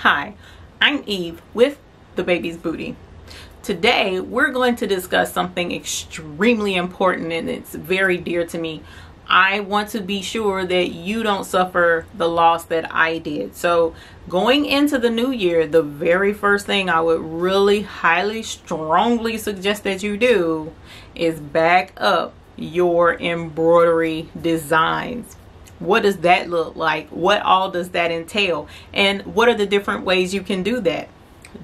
Hi, I'm Eve with The Baby's Booty. Today we're going to discuss something extremely important, and it's very dear to me. I want to be sure that you don't suffer the loss that I did. So going into the new year, the very first thing I would really highly strongly suggest that you do is back up your embroidery designs. What does that look like? What all does that entail? And what are the different ways you can do that?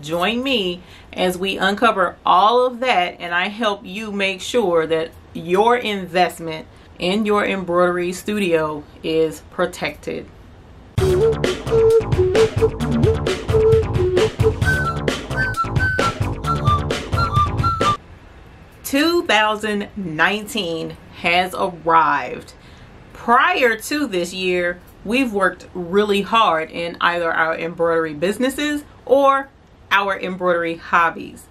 Join me as we uncover all of that, and I help you make sure that your investment in your embroidery studio is protected. 2019 has arrived. Prior to this year, we've worked really hard in either our embroidery businesses or our embroidery hobbies.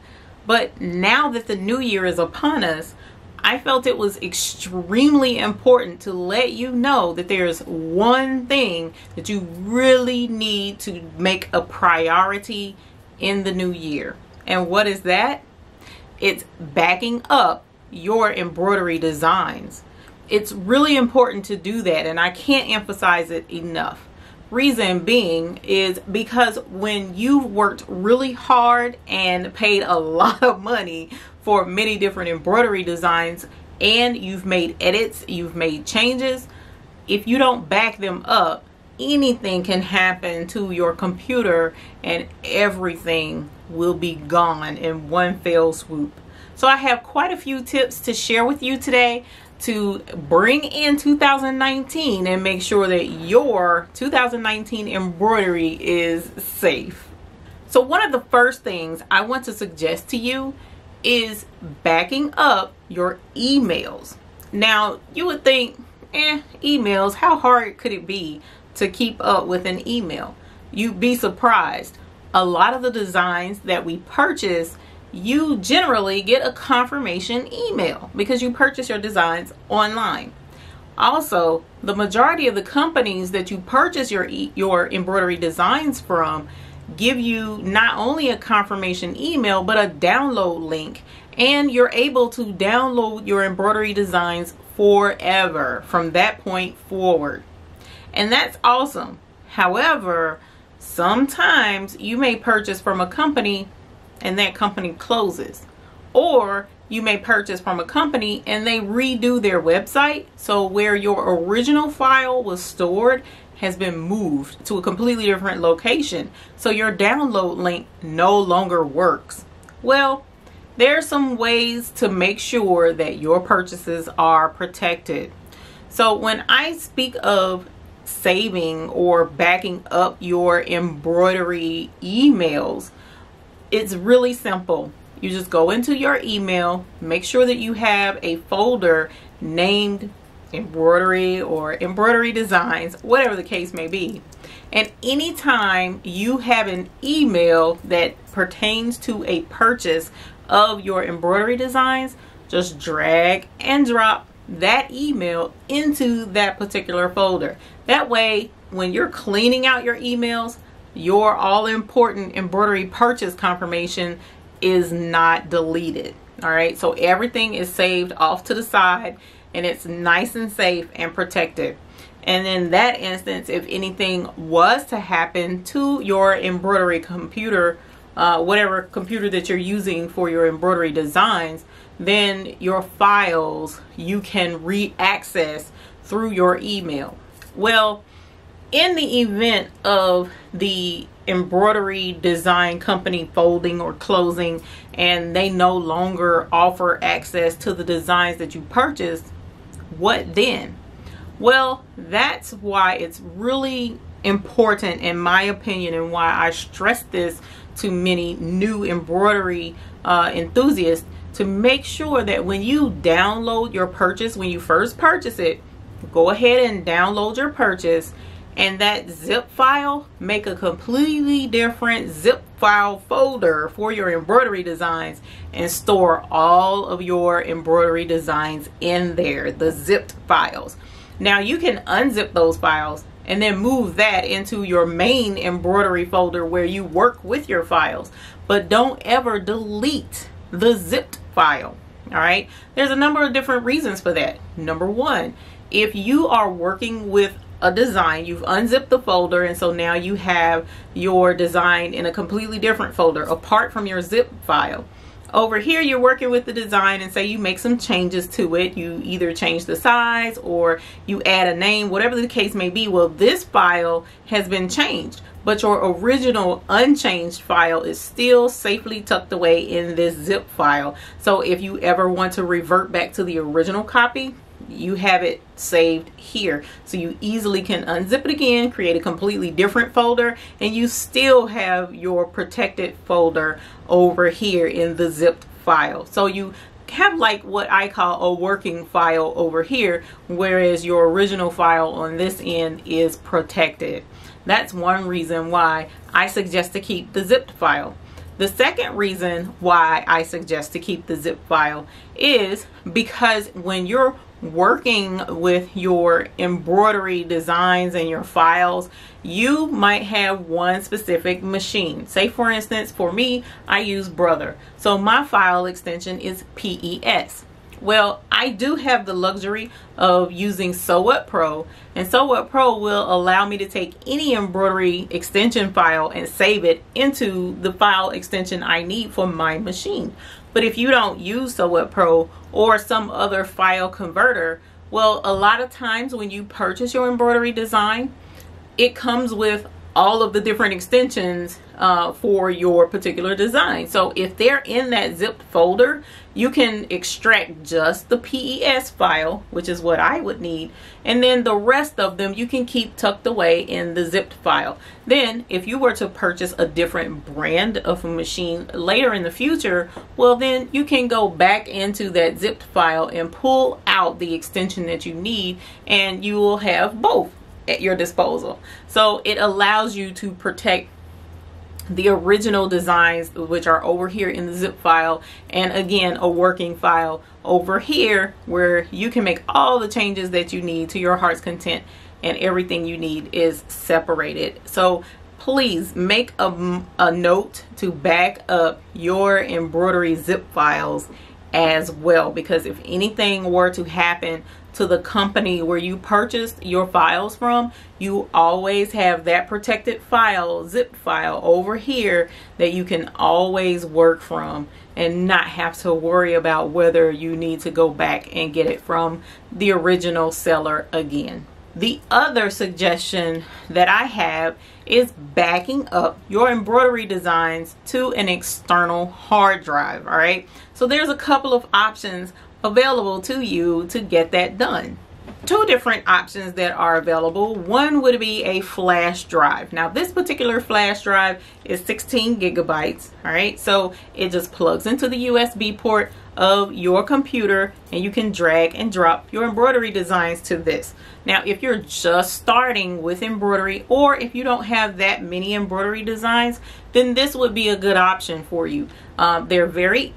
But now that the new year is upon us, I felt it was extremely important to let you know that there's one thing that you really need to make a priority in the new year. And what is that? It's backing up your embroidery designs. It's really important to do that, and I can't emphasize it enough. Reason being is because when you've worked really hard and paid a lot of money for many different embroidery designs, and you've made edits, you've made changes, if you don't back them up, anything can happen to your computer and everything will be gone in one fell swoop. So I have quite a few tips to share with you today to bring in 2019 and make sure that your 2019 embroidery is safe. So one of the first things I want to suggest to you is backing up your emails. Now you would think, emails, how hard could it be to keep up with an email? You'd be surprised. A lot of the designs that we purchase, you generally get a confirmation email because you purchase your designs online. Also, the majority of the companies that you purchase your embroidery designs from give you not only a confirmation email but a download link, and you're able to download your embroidery designs forever from that point forward. And that's awesome. However, sometimes you may purchase from a company and that company closes, or you may purchase from a company and they redo their website, so where your original file was stored has been moved to a completely different location, so your download link no longer works. Well, there are some ways to make sure that your purchases are protected. So when I speak of saving or backing up your embroidery emails, it's really simple. You just go into your email, make sure that you have a folder named embroidery or embroidery designs, whatever the case may be. And anytime you have an email that pertains to a purchase of your embroidery designs, just drag and drop that email into that particular folder. That way, when you're cleaning out your emails, your all-important embroidery purchase confirmation is not deleted. All right, so everything is saved off to the side and it's nice and safe and protected. And in that instance, if anything was to happen to your embroidery computer, whatever computer that you're using for your embroidery designs, then your files you can re-access through your email. Well, in the event of the embroidery design company folding or closing and they no longer offer access to the designs that you purchased, what then? Well, that's why it's really important, in my opinion, and why I stress this to many new embroidery enthusiasts, to make sure that when you download your purchase, when you first purchase it, go ahead and download your purchase, and that zip file, make a completely different zip file folder for your embroidery designs and store all of your embroidery designs in there, the zipped files. Now you can unzip those files and then move that into your main embroidery folder where you work with your files. But don't ever delete the zipped file. All right, there's a number of different reasons for that. Number one, if you are working with a design, you've unzipped the folder, and so now you have your design in a completely different folder apart from your zip file. Over here, you're working with the design, and say you make some changes to it. You either change the size or you add a name, whatever the case may be. Well, this file has been changed, but your original unchanged file is still safely tucked away in this zip file. So if you ever want to revert back to the original copy, you have it saved here, so you easily can unzip it again, create a completely different folder, and you still have your protected folder over here in the zipped file. So you have like what I call a working file over here, whereas your original file on this end is protected. That's one reason why I suggest to keep the zipped file. The second reason why I suggest to keep the zip file is because when you're working with your embroidery designs and your files, you might have one specific machine. Say for instance, for me, I use Brother, so my file extension is PES. Well, I do have the luxury of using Sew Up Pro, and Sew Up Pro will allow me to take any embroidery extension file and save it into the file extension I need for my machine. But if you don't use Sew Up Pro or some other file converter, well, a lot of times when you purchase your embroidery design, it comes with all of the different extensions for your particular design. So if they're in that zipped folder, you can extract just the PES file, which is what I would need, and then the rest of them you can keep tucked away in the zipped file. Then if you were to purchase a different brand of a machine later in the future, well, then you can go back into that zipped file and pull out the extension that you need, and you will have both at your disposal. So it allows you to protect the original designs, which are over here in the zip file, and again a working file over here where you can make all the changes that you need to your heart's content, and everything you need is separated. So please make a note to back up your embroidery zip files as well, because if anything were to happen to the company where you purchased your files from, you always have that protected file, zip file over here that you can always work from and not have to worry about whether you need to go back and get it from the original seller again. The other suggestion that I have is backing up your embroidery designs to an external hard drive. All right, so there's a couple of options available to you to get that done. Two different options that are available. One would be a flash drive. Now this particular flash drive is 16 gigabytes. All right, so it just plugs into the USB port of your computer, and you can drag and drop your embroidery designs to this. Now if you're just starting with embroidery, or if you don't have that many embroidery designs, then this would be a good option for you. They're very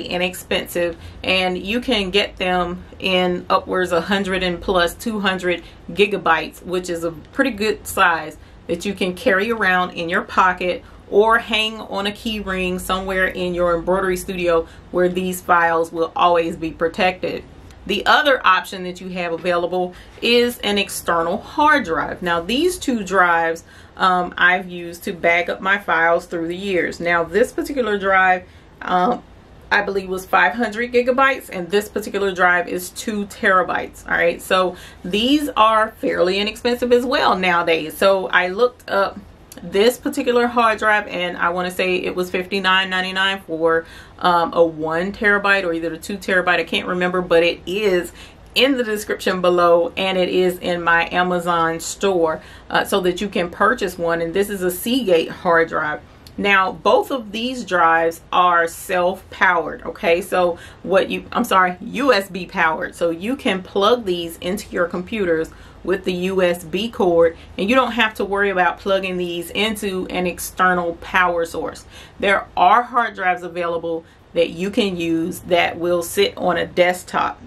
inexpensive, and you can get them in upwards 100 and plus 200 gigabytes, which is a pretty good size that you can carry around in your pocket or hang on a key ring somewhere in your embroidery studio where these files will always be protected. The other option that you have available is an external hard drive. Now these two drives I've used to back up my files through the years. Now this particular drive I believe was 500 gigabytes, and this particular drive is 2 terabytes. All right, so these are fairly inexpensive as well nowadays. So I looked up this particular hard drive, and I want to say it was $59.99 for a 1 terabyte or either a 2 terabyte. I can't remember, but it is in the description below, and it is in my Amazon store, so that you can purchase one. And this is a Seagate hard drive. Now both of these drives are self-powered, okay? So USB powered. So you can plug these into your computers with the USB cord, and you don't have to worry about plugging these into an external power source. There are hard drives available that you can use that will sit on a desktop.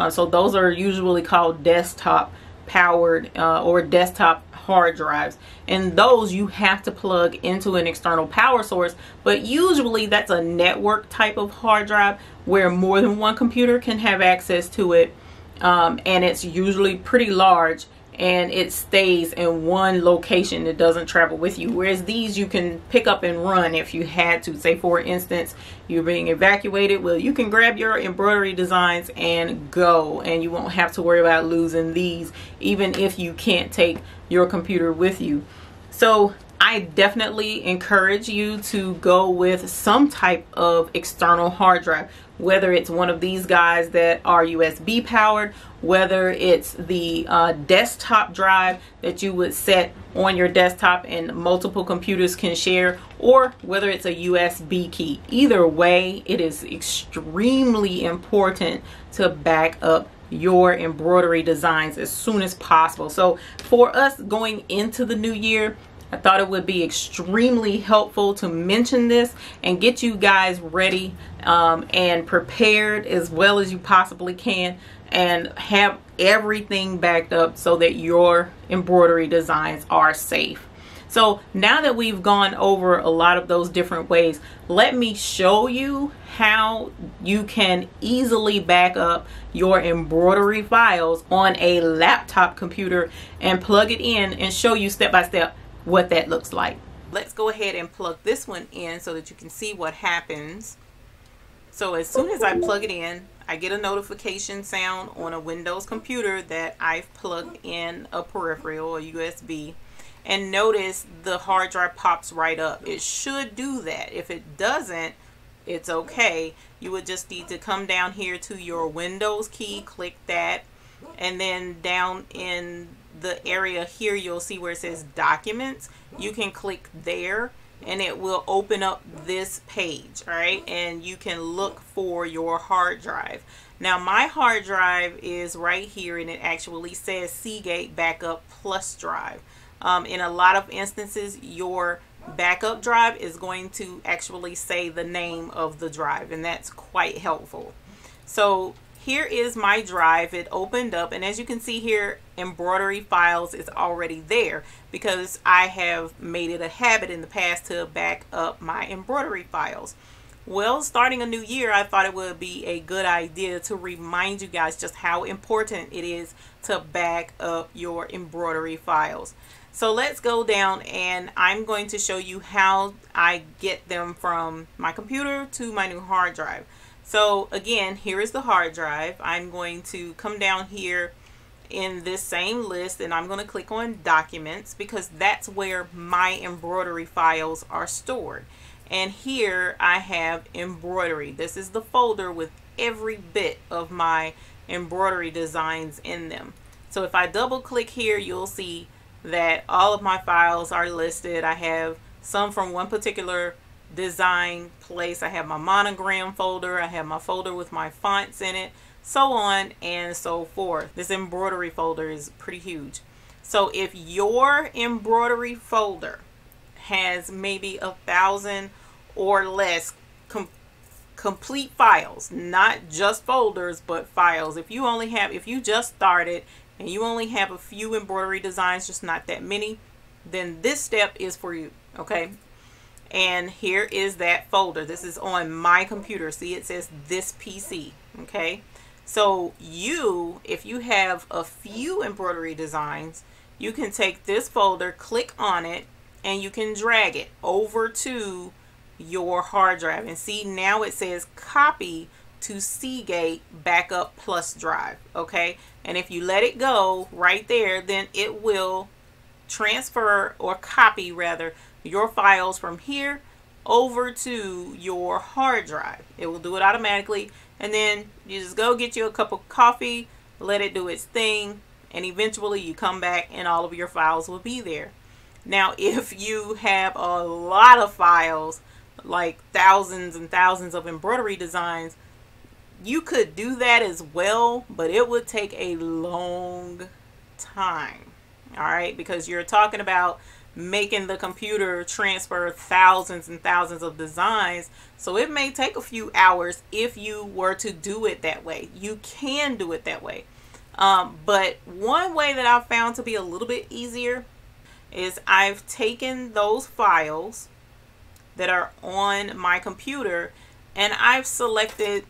So those are usually called desktop powered or desktop hard drives, and those you have to plug into an external power source, but usually that's a network type of hard drive where more than one computer can have access to it, and it's usually pretty large, and it stays in one location. It doesn't travel with you, whereas these you can pick up and run if you had to. Say for instance you're being evacuated, well, you can grab your embroidery designs and go, and you won't have to worry about losing these even if you can't take your computer with you. So I definitely encourage you to go with some type of external hard drive, whether it's one of these guys that are USB powered, whether it's the desktop drive that you would set on your desktop and multiple computers can share, or whether it's a USB key. Either way, it is extremely important to back up your embroidery designs as soon as possible. So for us going into the new year, I thought it would be extremely helpful to mention this and get you guys ready and prepared as well as you possibly can, and have everything backed up so that your embroidery designs are safe. So now that we've gone over a lot of those different ways, let me show you how you can easily back up your embroidery files on a laptop computer and plug it in, and show you step by step what that looks like. Let's go ahead and plug this one in so that you can see what happens. So as soon as I plug it in, I get a notification sound on a Windows computer that I've plugged in a peripheral, a USB, and notice the hard drive pops right up. It should do that. If it doesn't, it's okay. You would just need to come down here to your Windows key, click that, and then down in the area here you'll see where it says Documents. You can click there and it will open up this page, all right, and you can look for your hard drive. Now my hard drive is right here, and it actually says Seagate Backup Plus Drive. In a lot of instances, your backup drive is going to actually say the name of the drive, and that's quite helpful. So here is my drive. It opened up, and as you can see here, embroidery files is already there because I have made it a habit in the past to back up my embroidery files. Well, starting a new year, I thought it would be a good idea to remind you guys just how important it is to back up your embroidery files. So let's go down, and I'm going to show you how I get them from my computer to my new hard drive. So again, here is the hard drive. I'm going to come down here in this same list, and I'm going to click on Documents because that's where my embroidery files are stored. And here I have embroidery. This is the folder with every bit of my embroidery designs in them. So if I double click here, you'll see that all of my files are listed. I have some from one particular design place. I have my monogram folder, I have my folder with my fonts in it, so on and so forth. This embroidery folder is pretty huge. So if your embroidery folder has maybe 1,000 or less complete files, not just folders but files, if you just started and you only have a few embroidery designs, just not that many, then this step is for you, okay? And here is that folder. This is on my computer. See, it says this PC, okay? So if you have a few embroidery designs, you can take this folder, click on it, and you can drag it over to your hard drive. And see, now it says copy to Seagate Backup Plus Drive, okay? And if you let it go right there, then it will transfer, or copy rather, your files from here over to your hard drive. It will do it automatically, and then you just go get you a cup of coffee, let it do its thing, and eventually you come back and all of your files will be there. Now if you have a lot of files, like thousands and thousands of embroidery designs, you could do that as well, but it would take a long time, all right, because you're talking about making the computer transfer thousands and thousands of designs. So it may take a few hours if you were to do it that way. You can do it that way. But one way that I've found to be a little bit easier is I've taken those files that are on my computer and I've selected,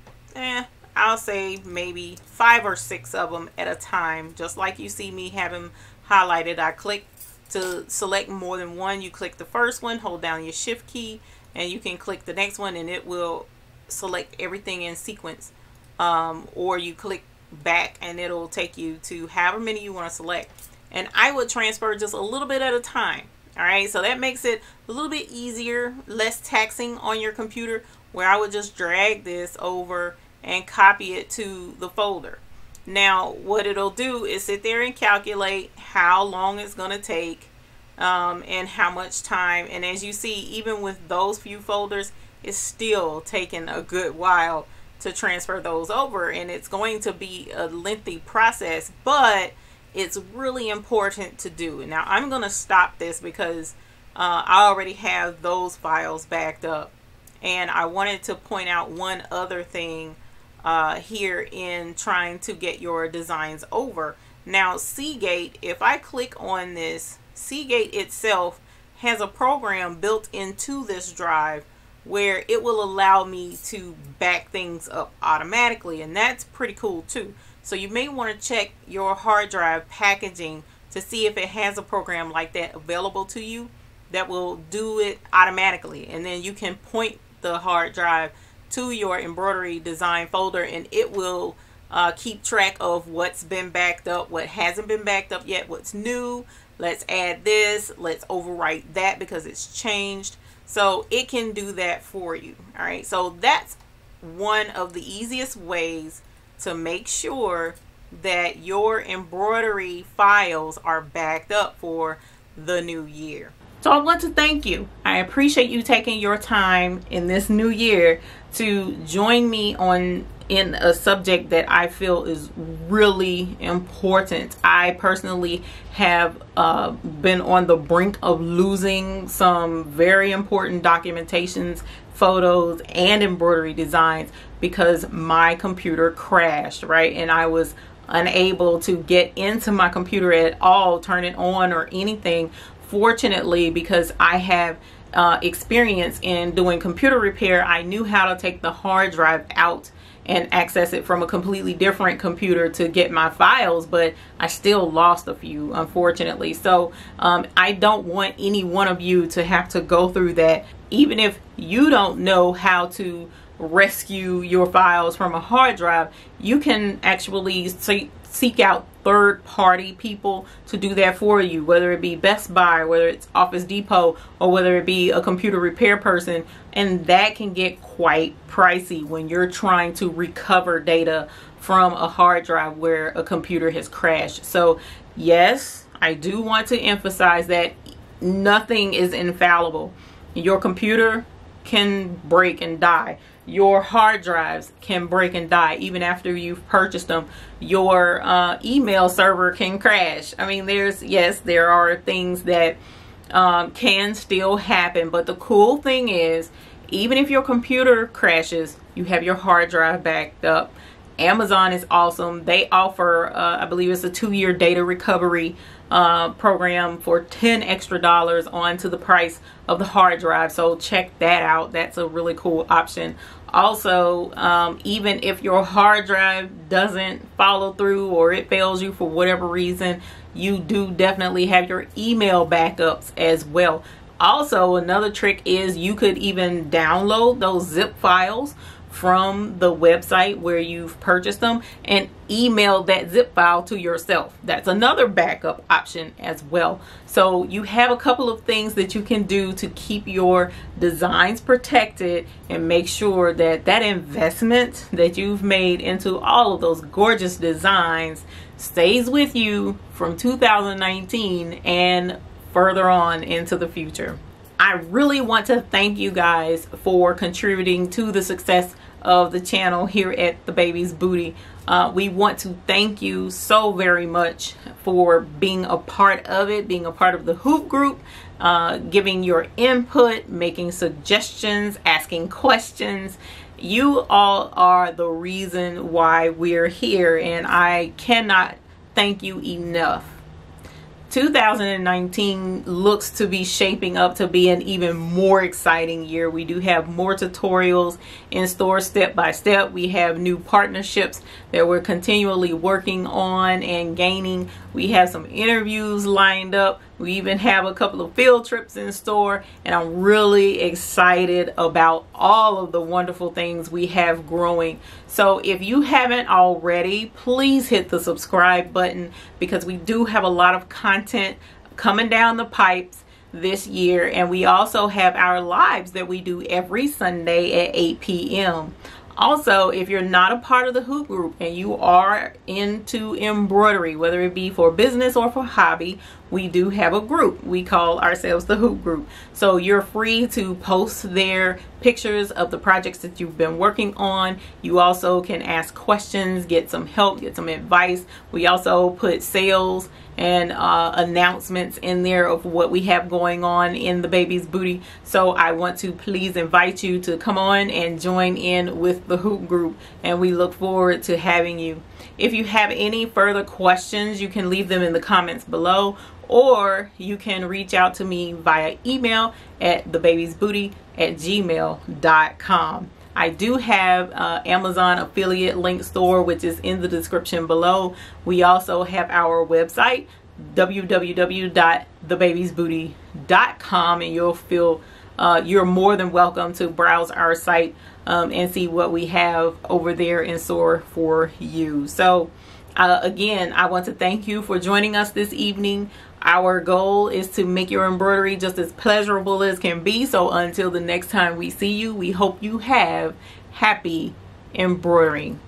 I'll say maybe 5 or 6 of them at a time. Just like you see me have them highlighted, I click to select more than one. You click the first one, hold down your shift key, and you can click the next one and it will select everything in sequence. Or you click back and it'll take you to however many you want to select. And I would transfer just a little bit at a time. All right, so that makes it a little bit easier, less taxing on your computer, where I would just drag this over and copy it to the folder. Now what it'll do is sit there and calculate how long it's going to take and how much time. And as you see, even with those few folders, it's still taking a good while to transfer those over, and it's going to be a lengthy process, but it's really important to do. Now I'm going to stop this because I already have those files backed up, and I wanted to point out one other thing here in trying to get your designs over. Now Seagate, if I click on this, Seagate itself has a program built into this drive where it will allow me to back things up automatically, and that's pretty cool too. So you may want to check your hard drive packaging to see if it has a program like that available to you that will do it automatically, and then you can point the hard drive to your embroidery design folder and it will keep track of what's been backed up, what hasn't been backed up yet, what's new. Let's add this, let's overwrite that because it's changed. So it can do that for you. All right, so that's one of the easiest ways to make sure that your embroidery files are backed up for the new year. So I want to thank you. I appreciate you taking your time in this new year to join me in a subject that I feel is really important. I personally have been on the brink of losing some very important documentations, photos, and embroidery designs because my computer crashed, right? And I was unable to get into my computer at all, turn it on or anything. Fortunately, because I have experience in doing computer repair, I knew how to take the hard drive out and access it from a completely different computer to get my files, but I still lost a few, unfortunately. So I don't want any one of you to have to go through that. Even if you don't know how to rescue your files from a hard drive, you can actually seek out third-party people to do that for you, whether it be Best Buy, whether it's Office Depot, or whether it be a computer repair person. And that can get quite pricey when you're trying to recover data from a hard drive where a computer has crashed. So yes, I do want to emphasize that nothing is infallible. Your computer can break and die. Your hard drives can break and die even after you've purchased them. Your email server can crash. I mean, there are things that can still happen, but the cool thing is, even if your computer crashes, you have your hard drive backed up. Amazon is awesome. They offer I believe it's a 2-year data recovery program for $10 extra onto the price of the hard drive. So check that out. That's a really cool option. Also, even if your hard drive doesn't follow through or it fails you for whatever reason, you do definitely have your email backups as well. Also, another trick is you could even download those zip files from the website where you've purchased them and email that zip file to yourself. That's another backup option as well. So you have a couple of things that you can do to keep your designs protected and make sure that that investment that you've made into all of those gorgeous designs stays with you from 2019 and further on into the future. I really want to thank you guys for contributing to the success of the channel here at The Baby's Booty. We want to thank you so very much for being a part of it, being a part of the Hoop Group, giving your input, making suggestions, asking questions. You all are the reason why we're here, and I cannot thank you enough. 2019 looks to be shaping up to be an even more exciting year. We do have more tutorials in store step by step. We have new partnerships that we're continually working on and gaining. We have some interviews lined up. We even have a couple of field trips in store, and I'm really excited about all of the wonderful things we have growing. So if you haven't already, please hit the subscribe button, because we do have a lot of content coming down the pipes this year. And we also have our lives that we do every Sunday at 8 p.m. Also, if you're not a part of the Hoop Group and you are into embroidery, whether it be for business or for hobby, we do have a group. We call ourselves the Hoop Group. So you're free to post there pictures of the projects that you've been working on. You also can ask questions, get some help, get some advice. We also put sales and announcements in there of what we have going on in the Baby's Booty. So I want to please invite you to come on and join in with the Hoop Group, and we look forward to having you. If you have any further questions, you can leave them in the comments below, or you can reach out to me via email at thebabysbooty@gmail.com. I do have Amazon affiliate link store, which is in the description below. We also have our website, www.thebabysbooty.com, and you'll feel you're more than welcome to browse our site and see what we have over there in store for you. So again, I want to thank you for joining us this evening. Our goal is to make your embroidery just as pleasurable as can be. So until the next time we see you, we hope you have happy embroidering.